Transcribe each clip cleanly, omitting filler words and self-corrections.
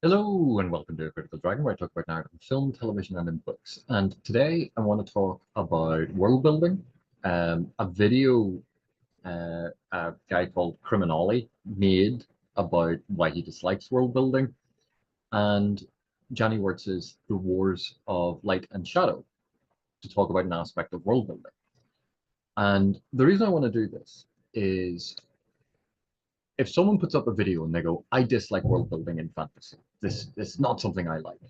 Hello and welcome to Critical Dragon, where I talk about narrative in film, television, and in books. And today I want to talk about world building. A video a guy called CriminOlly made about why he dislikes world building, and Janny Wurts' The Wars of Light and Shadow to talk about an aspect of world building. And the reason I want to do this is if someone puts up a video and they go, I dislike world building in fantasy, this is not something I like.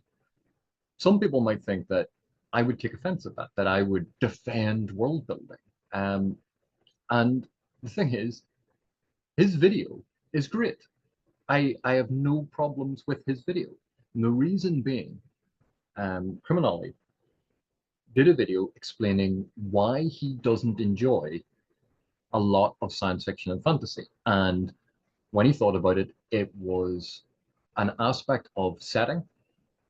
Some people might think that I would take offense at that, that I would defend world building. Um, and the thing is, his video is great. I have no problems with his video. And the reason being, CriminOlly did a video explaining why he doesn't enjoy a lot of science fiction and fantasy. And when he thought about it, it was an aspect of setting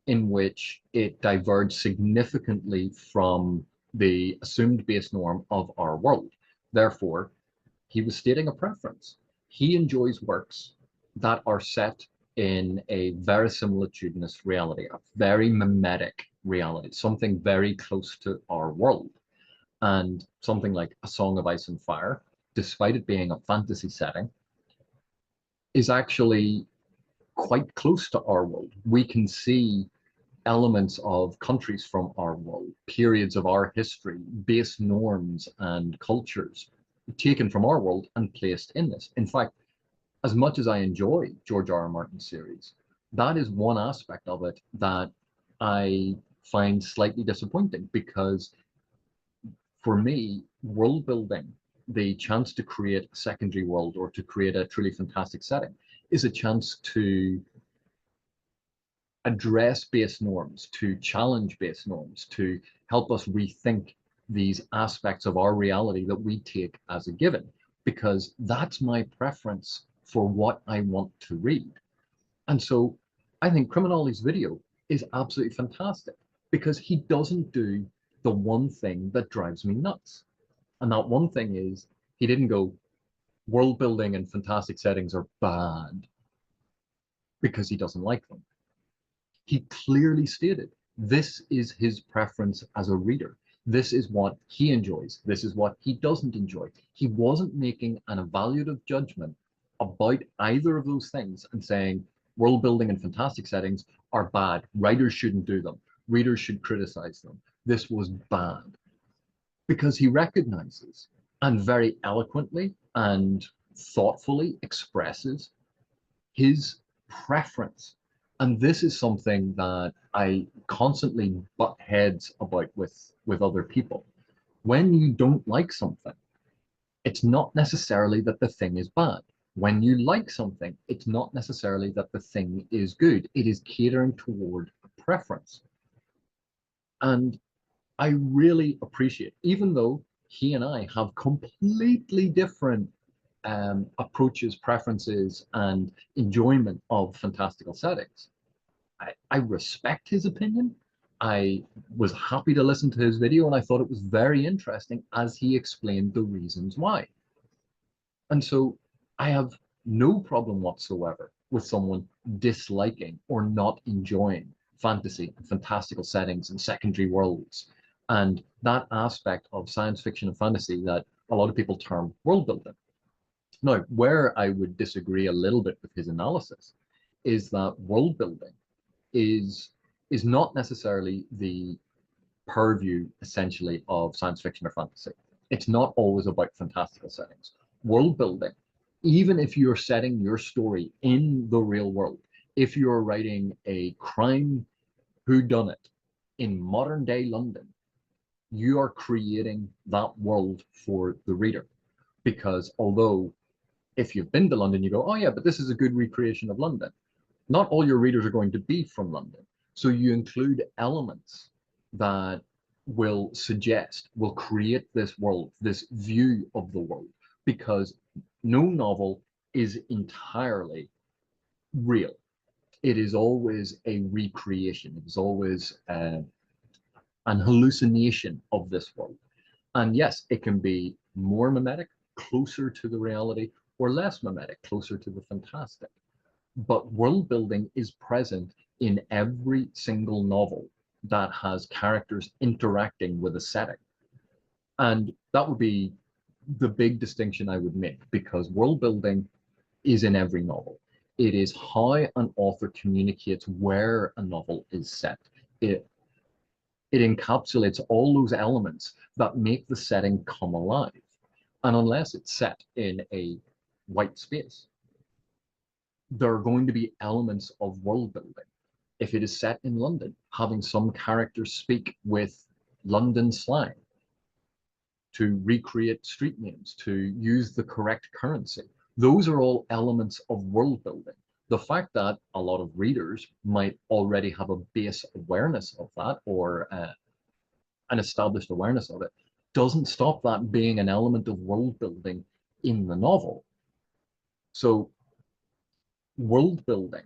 in which it diverged significantly from the assumed base norm of our world. Therefore, he was stating a preference. He enjoys works that are set in a verisimilitudinous reality, a very mimetic reality, something very close to our world. And something like A Song of Ice and Fire, despite it being a fantasy setting, is actually quite close to our world. We can see elements of countries from our world, periods of our history, base norms and cultures taken from our world and placed in this. In fact, as much as I enjoy George R. R. Martin's series, that is one aspect of it that I find slightly disappointing, because for me, world building, the chance to create a secondary world or to create a truly fantastic setting, is a chance to address base norms, to challenge base norms, to help us rethink these aspects of our reality that we take as a given, because that's my preference for what I want to read. And so I think CriminOlly's video is absolutely fantastic, because he doesn't do the one thing that drives me nuts. And that one thing is, he didn't go, world building and fantastic settings are bad, because he doesn't like them. He clearly stated this is his preference as a reader. This is what he enjoys. This is what he doesn't enjoy. He wasn't making an evaluative judgment about either of those things and saying world building and fantastic settings are bad. Writers shouldn't do them. Readers should criticize them. This was bad. Because he recognizes and very eloquently and thoughtfully expresses his preference. And this is something that I constantly butt heads about with other people. When you don't like something, it's not necessarily that the thing is bad. When you like something, it's not necessarily that the thing is good. It is catering toward a preference. And I really appreciate, even though he and I have completely different approaches, preferences, and enjoyment of fantastical settings, I respect his opinion. I was happy to listen to his video, and I thought it was very interesting as he explained the reasons why. And so I have no problem whatsoever with someone disliking or not enjoying fantasy and fantastical settings and secondary worlds, and that aspect of science fiction and fantasy that a lot of people term world building. Now, where I would disagree a little bit with his analysis is that world building is is not necessarily the purview essentially of science fiction or fantasy. It's not always about fantastical settings. World building, even if you're setting your story in the real world, if you're writing a crime whodunit in modern day London, you are creating that world for the reader. Because although if you've been to London, you go, oh yeah, but this is a good recreation of London. Not all your readers are going to be from London. So you include elements that will suggest, will create this world, this view of the world, because no novel is entirely real. It is always a recreation. It is always an hallucination of this world. And yes, it can be more mimetic, closer to the reality, or less mimetic, closer to the fantastic. but world building is present in every single novel that has characters interacting with a setting. And that would be the big distinction I would make, because world building is in every novel. It is how an author communicates where a novel is set. It, it encapsulates all those elements that make the setting come alive. And unless it's set in a white space, there are going to be elements of world building. If it is set in London, having some characters speak with London slang, to recreate street names, to use the correct currency. Those are all elements of world building. The fact that a lot of readers might already have a base awareness of that, or an established awareness of it, doesn't stop that being an element of world building in the novel. So world building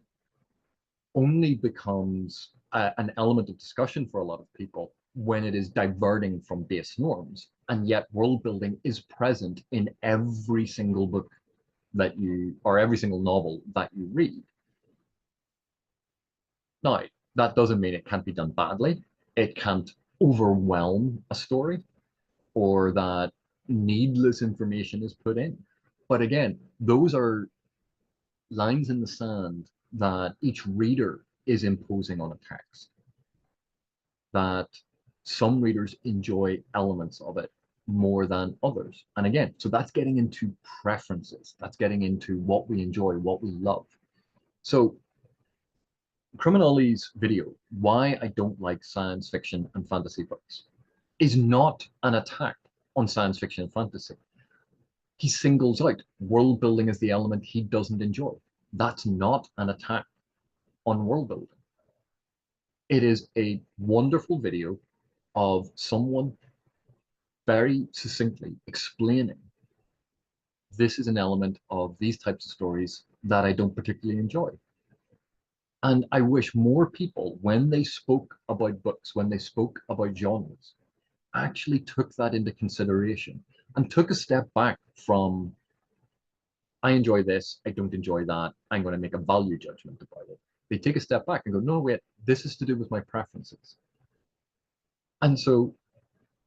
only becomes an element of discussion for a lot of people when it is diverting from base norms. And yet world building is present in every single book that you, or every single novel that you read. Now, that doesn't mean it can't be done badly. It can't overwhelm a story, or that needless information is put in. But again, those are lines in the sand that each reader is imposing on a text. That some readers enjoy elements of it more than others. And again, so that's getting into preferences. That's getting into what we enjoy, what we love. So CriminOlly's video, why I don't like science fiction and fantasy books, is not an attack on science fiction and fantasy. He singles out world building as the element he doesn't enjoy. That's not an attack on world building. It is a wonderful video of someone very succinctly explaining, this is an element of these types of stories that I don't particularly enjoy. And I wish more people, when they spoke about books, when they spoke about genres, actually took that into consideration and took a step back from, I enjoy this, I don't enjoy that, I'm going to make a value judgment about it. They take a step back and go, no, wait, this is to do with my preferences. And so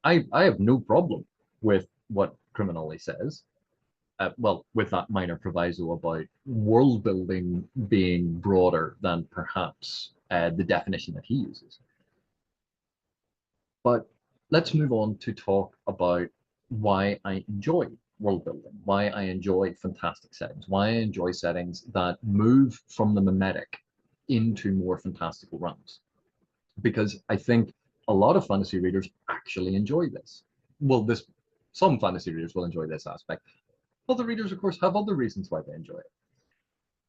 I have no problem with what CriminOlly says. Well, with that minor proviso about world building being broader than perhaps the definition that he uses. But let's move on to talk about why I enjoy world building, why I enjoy fantastic settings, why I enjoy settings that move from the mimetic into more fantastical realms. Because I think a lot of fantasy readers actually enjoy this. Well, some fantasy readers will enjoy this aspect. Other readers, of course, have other reasons why they enjoy it.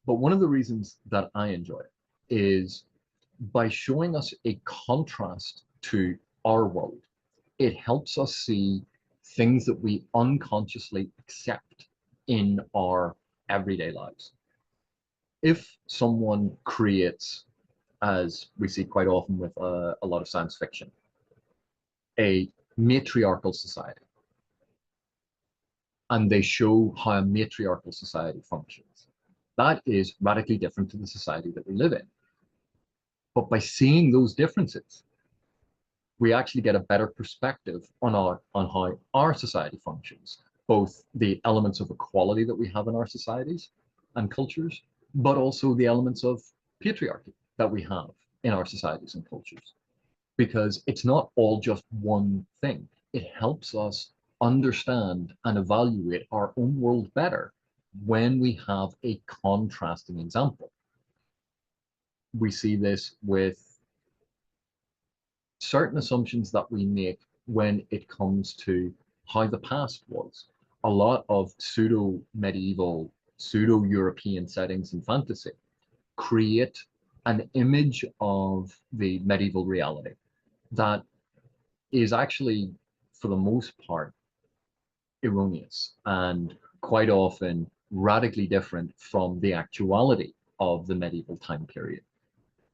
But one of the reasons that I enjoy it is by showing us a contrast to our world. It helps us see things that we unconsciously accept in our everyday lives. If someone creates, as we see quite often with a lot of science fiction, a matriarchal society, and they show how a matriarchal society functions, that is radically different to the society that we live in. But by seeing those differences, we actually get a better perspective on how our society functions, both the elements of equality that we have in our societies and cultures, but also the elements of patriarchy that we have in our societies and cultures. Because it's not all just one thing. It helps us understand and evaluate our own world better when we have a contrasting example. We see this with certain assumptions that we make when it comes to how the past was. A lot of pseudo-medieval, pseudo-European settings in fantasy create an image of the medieval reality that is actually, for the most part, erroneous and quite often radically different from the actuality of the medieval time period.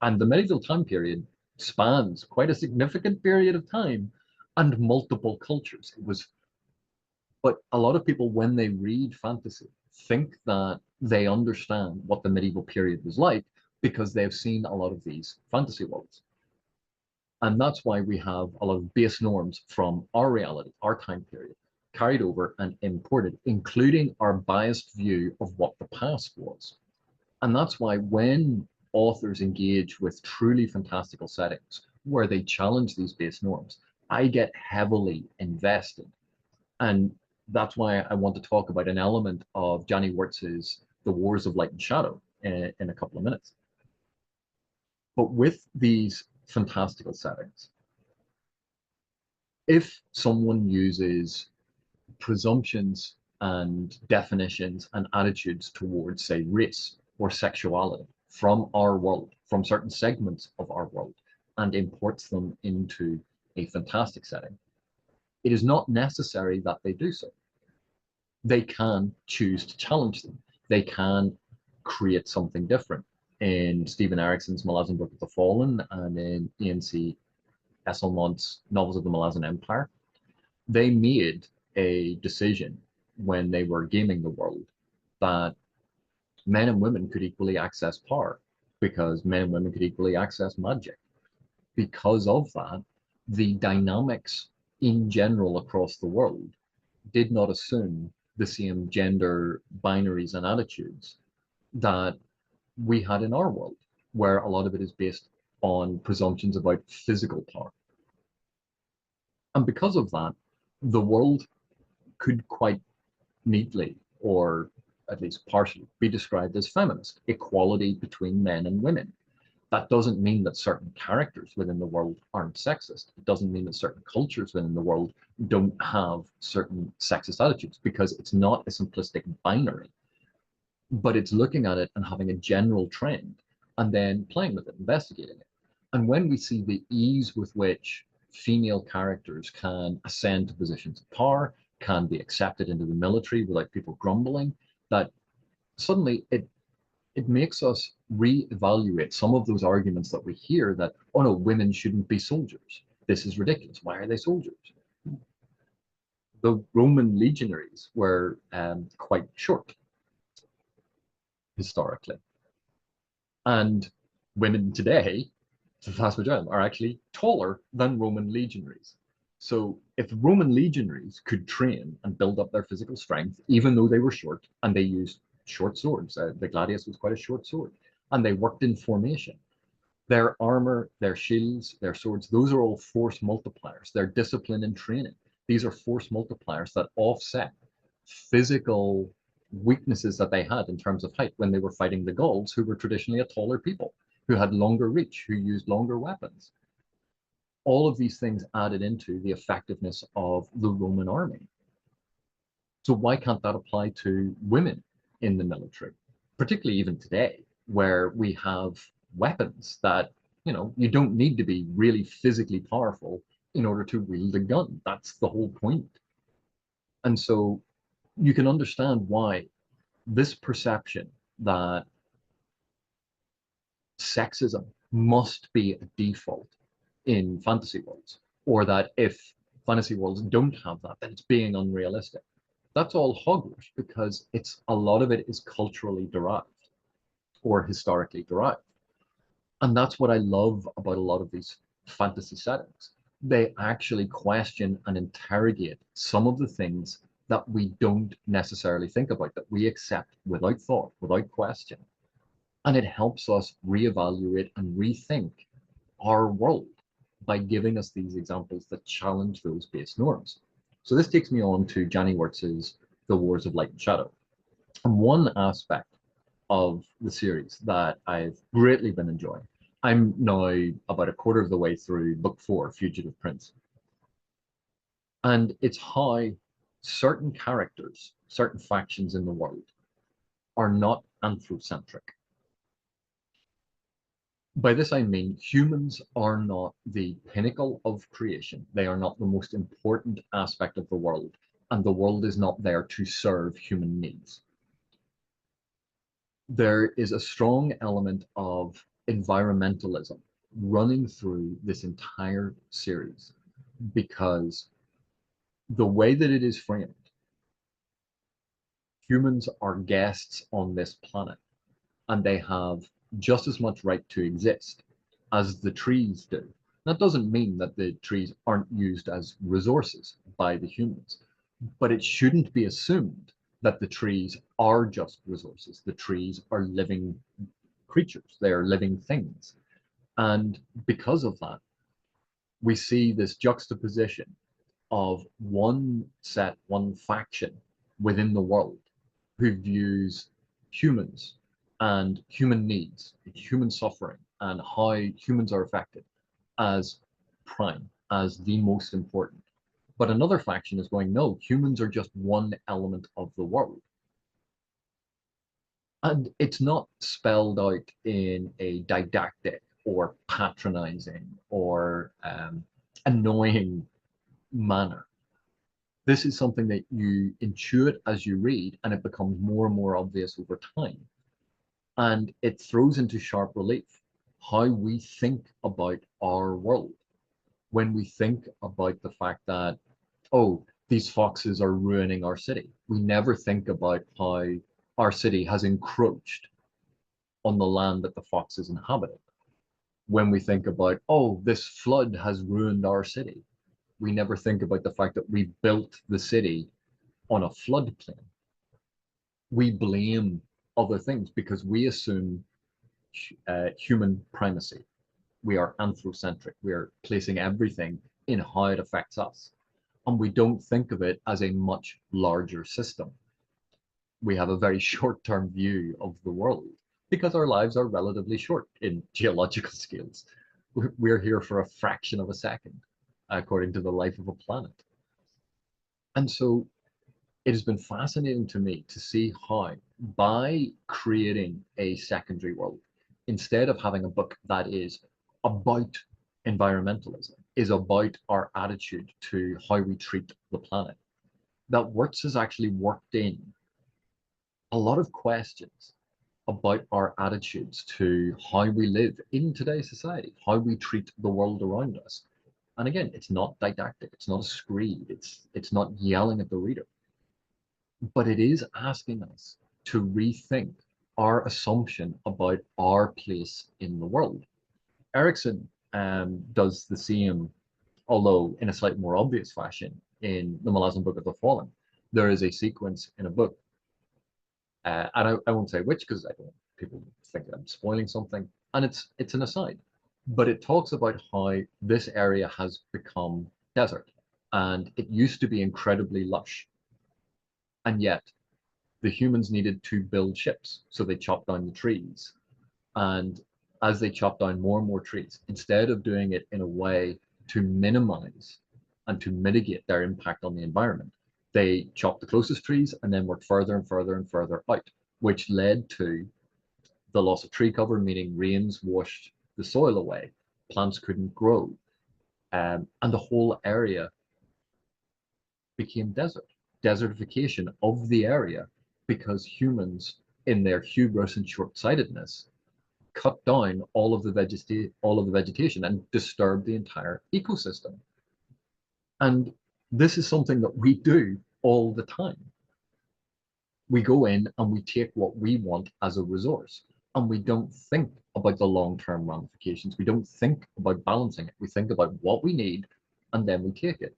And the medieval time period spans quite a significant period of time and multiple cultures. But a lot of people, when they read fantasy, think that they understand what the medieval period was like because they've seen a lot of these fantasy worlds. And that's why we have a lot of base norms from our reality, our time period, carried over and imported, including our biased view of what the past was. And that's why when authors engage with truly fantastical settings where they challenge these base norms, I get heavily invested. And that's why I want to talk about an element of Janny Wurts's The Wars of Light and Shadow in a couple of minutes. But with these fantastical settings, if someone uses presumptions and definitions and attitudes towards, say, race or sexuality from our world, from certain segments of our world, and imports them into a fantastic setting, it is not necessary that they do so. They can choose to challenge them. They can create something different. In Stephen Erickson's Malazan Book of the Fallen and in E.N.C. Esselmont's Novels of the Malazan Empire, they made a decision when they were gaming the world that men and women could equally access power because men and women could equally access magic. Because of that, the dynamics in general across the world did not assume the same gender binaries and attitudes that we had in our world, where a lot of it is based on presumptions about physical power. And because of that, the world could quite neatly, or at least partially, be described as feminist, equality between men and women. That doesn't mean that certain characters within the world aren't sexist. It doesn't mean that certain cultures within the world don't have certain sexist attitudes, because it's not a simplistic binary, but it's looking at it and having a general trend and then playing with it, investigating it. And when we see the ease with which female characters can ascend to positions of power, can be accepted into the military without people grumbling, that suddenly it makes us reevaluate some of those arguments that we hear that, oh no, women shouldn't be soldiers. This is ridiculous. Why are they soldiers? The Roman legionaries were quite short historically. And women today, the vast majority of them, are actually taller than Roman legionaries. So if Roman legionaries could train and build up their physical strength, even though they were short and they used short swords, the gladius was quite a short sword, and they worked in formation, their armor, their shields, their swords, those are all force multipliers. Their discipline and training, these are force multipliers that offset physical weaknesses that they had in terms of height when they were fighting the Gauls, who were traditionally a taller people, who had longer reach, who used longer weapons. All of these things added into the effectiveness of the Roman army. So why can't that apply to women in the military, particularly even today, where we have weapons that, you don't need to be really physically powerful in order to wield a gun. That's the whole point. And so you can understand why this perception that sexism must be a default in fantasy worlds, or that if fantasy worlds don't have that, then it's being unrealistic. That's all hogwash, because a lot of it is culturally derived or historically derived. And that's what I love about a lot of these fantasy settings. They actually question and interrogate some of the things that we don't necessarily think about, that we accept without thought, without question. And it helps us reevaluate and rethink our world by giving us these examples that challenge those base norms. So this takes me on to Janny Wurts's The Wars of Light and Shadow. And one aspect of the series that I've greatly been enjoying, I'm now about a quarter of the way through book 4, Fugitive Prince. And it's how certain characters, certain factions in the world are not anthrocentric. By this I mean humans are not the pinnacle of creation. They are not the most important aspect of the world, and the world is not there to serve human needs. There is a strong element of environmentalism running through this entire series, because the way that it is framed, Humans are guests on this planet, and they have just as much right to exist as the trees do. That doesn't mean that the trees aren't used as resources by the humans, but it shouldn't be assumed that the trees are just resources. The trees are living creatures, they are living things. And because of that, we see this juxtaposition of one faction within the world who views humans and human needs, human suffering, and how humans are affected as prime, as the most important. But another faction is going, no, humans are just one element of the world. And it's not spelled out in a didactic or patronizing or annoying manner. This is something that you intuit as you read, and it becomes more and more obvious over time. And it throws into sharp relief how we think about our world. When we think about the fact that, oh, these foxes are ruining our city, we never think about how our city has encroached on the land that the foxes inhabited. When we think about, oh, this flood has ruined our city, we never think about the fact that we built the city on a floodplain. We blame other things because we assume human primacy. We are anthrocentric. We are placing everything in how it affects us. And we don't think of it as a much larger system. We have a very short-term view of the world because our lives are relatively short in geological scales. We're here for a fraction of a second, according to the life of a planet. And so it has been fascinating to me to see how, by creating a secondary world, instead of having a book that is about environmentalism, is about our attitude to how we treat the planet, that Wurts has actually worked in a lot of questions about our attitudes to how we live in today's society, how we treat the world around us. And again, it's not didactic, it's not a screed, it's not yelling at the reader, but it is asking us to rethink our assumption about our place in the world. Erikson does the same, although in a slightly more obvious fashion, in the Malazan Book of the Fallen. There is a sequence in a book, and I won't say which because I don't want people think I'm spoiling something, and it's an aside, but it talks about how this area has become desert, and it used to be incredibly lush, and yet the humans needed to build ships, so they chopped down the trees. And as they chopped down more and more trees, instead of doing it in a way to minimize and to mitigate their impact on the environment, they chopped the closest trees and then worked further and further and further out, which led to the loss of tree cover, meaning rains washed the soil away, plants couldn't grow, and the whole area became desert. Desertification of the area because humans, in their hubris and short-sightedness, cut down all of the vegetation and disturbed the entire ecosystem. And this is something that we do all the time. We go in and we take what we want as a resource, and we don't think about the long-term ramifications. We don't think about balancing it. We think about what we need, and then we take it.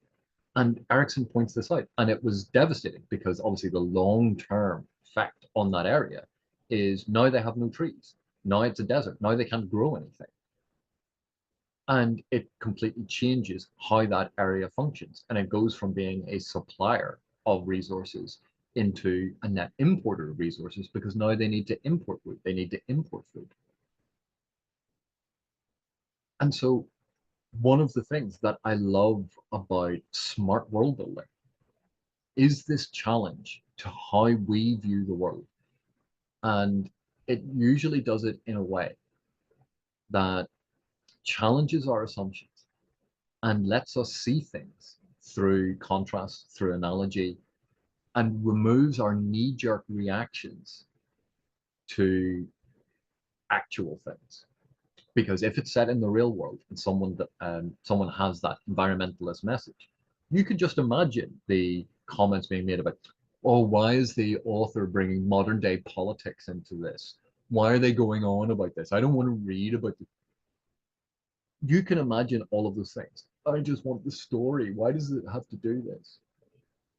And Erikson points this out, and it was devastating because obviously the long-term effect on that area is now they have no trees. Now it's a desert. Now they can't grow anything. And it completely changes how that area functions. And it goes from being a supplier of resources into a net importer of resources because now they need to import food. They need to import food. And so one of the things that I love about smart world building is this challenge to how we view the world. And it usually does it in a way that challenges our assumptions and lets us see things through contrast, through analogy, and removes our knee-jerk reactions to actual things. Because if it's set in the real world and someone has that environmentalist message, you could just imagine the comments being made about, Oh, why is the author bringing modern day politics into this? Why are they going on about this? I don't want to read about it. You can imagine all of those things. I just want the story. Why does it have to do this?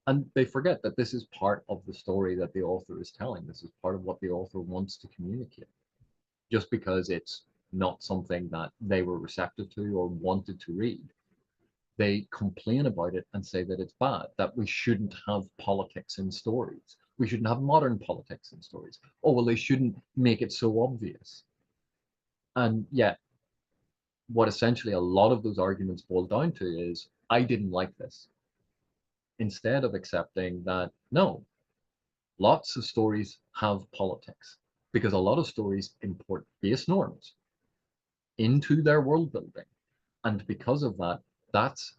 And they forget that this is part of the story that the author is telling. This is part of what the author wants to communicate. Just because it's not something that they were receptive to or wanted to read, they complain about it and say that it's bad, that we shouldn't have politics in stories. We shouldn't have modern politics in stories. Oh, well, they shouldn't make it so obvious. And yet, what essentially a lot of those arguments boil down to is, I didn't like this. Instead of accepting that, no, lots of stories have politics, because a lot of stories import base norms into their world building. And because of that, that's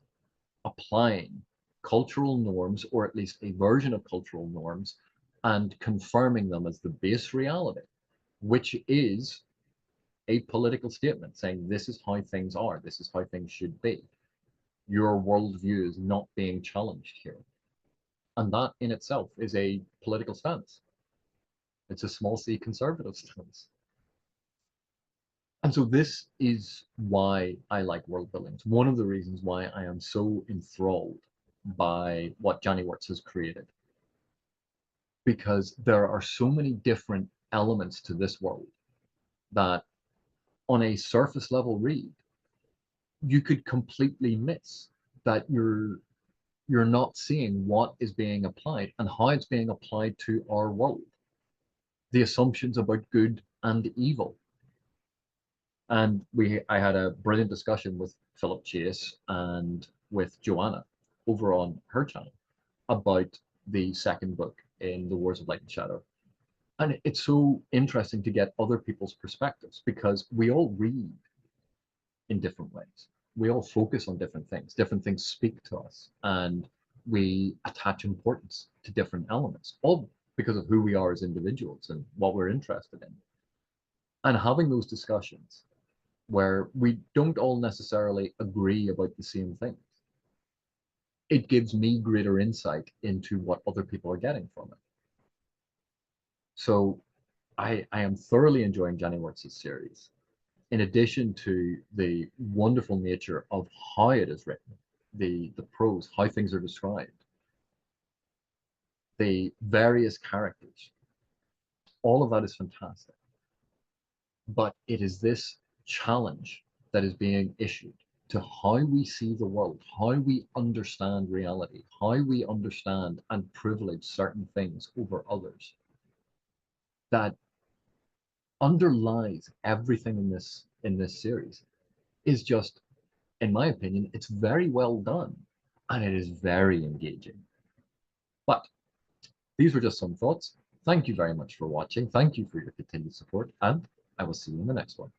applying cultural norms, or at least a version of cultural norms, and confirming them as the base reality, which is a political statement saying this is how things are, this is how things should be. Your worldview is not being challenged here. And that in itself is a political stance. It's a small c conservative stance. And so this is why I like world building. It's one of the reasons why I am so enthralled by what Janny Wurts has created. Because there are so many different elements to this world that on a surface level read, you could completely miss that you're not seeing what is being applied and how it's being applied to our world. The assumptions about good and evil. And I had a brilliant discussion with Philip Chase and with Joanna over on her channel about the second book in the Wars of Light and Shadow. And it's so interesting to get other people's perspectives, because we all read in different ways. We all focus on different things. Different things speak to us, and we attach importance to different elements, all because of who we are as individuals and what we're interested in. And having those discussions where we don't all necessarily agree about the same things, it gives me greater insight into what other people are getting from it. So I am thoroughly enjoying Janny Wurts' series, in addition to the wonderful nature of how it is written, the prose, how things are described, the various characters. All of that is fantastic. But it is this challenge that is being issued to how we see the world, how we understand reality, how we understand and privilege certain things over others, that underlies everything in this series, is just, in my opinion, it's very well done, and it is very engaging. But these were just some thoughts. Thank you very much for watching. Thank you for your continued support, and I will see you in the next one.